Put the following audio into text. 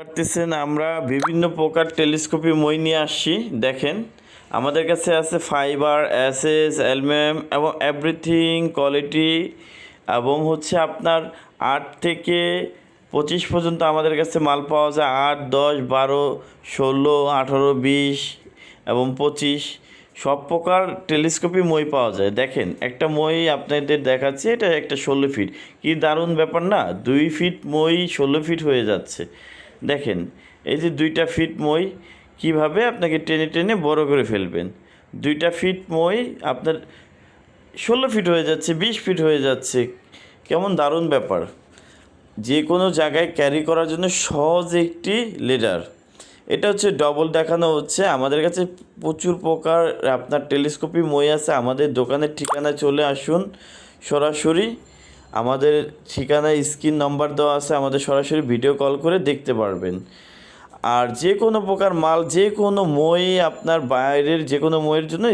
পারতেছেন আমরা বিভিন্ন প্রকার টেলিস্কোপি মই নিয়ে আসছি। দেখেন আমাদের কাছে আছে ফাইবার, এসএস, অ্যালুমিনিয়াম এবং এভরিথিং কোয়ালিটি এবং হচ্ছে আপনার 8 থেকে 25 পর্যন্ত আমাদের কাছে মাল পাওয়া যায়। 8, 10, 12, 16, 18, 20 এবং 25 সব প্রকার টেলিস্কোপি মই পাওয়া যায়। দেখেন একটা মই আপনাদের দেখাচ্ছি, এটা একটা 16 ফিট। কি দারুণ ব্যাপার না, 2 ফিট মই 16 ফিট হয়ে যাচ্ছে। দেখেন এই যে 2টা ফিট মই কিভাবে আপনাকে টেনে টেনে বড় করে ফেলবেন। 2টা ফিট মই আপনার 16 ফিট হয়ে যাচ্ছে, 20 ফিট হয়ে যাচ্ছে। কেমন দারুণ ব্যাপার, যে কোনো জায়গায় ক্যারি করার জন্য সহজ একটি লেডার। এটা হচ্ছে ডবল দেখানো হচ্ছে। আমাদের কাছে প্রচুর প্রকার আপনার টেলিস্কোপি মই আছে। আমাদের দোকানের ঠিকানায় চলে আসুন সরাসরি। আমাদের ঠিকানায় স্ক্রিন নাম্বার দেওয়া আছে, আমাদের সরাসরি ভিডিও কল করে দেখতে পারবেন। আর যে কোনো প্রকার মাল, যে কোনো মই, আপনার বাইরের যে কোনো মইয়ের জন্য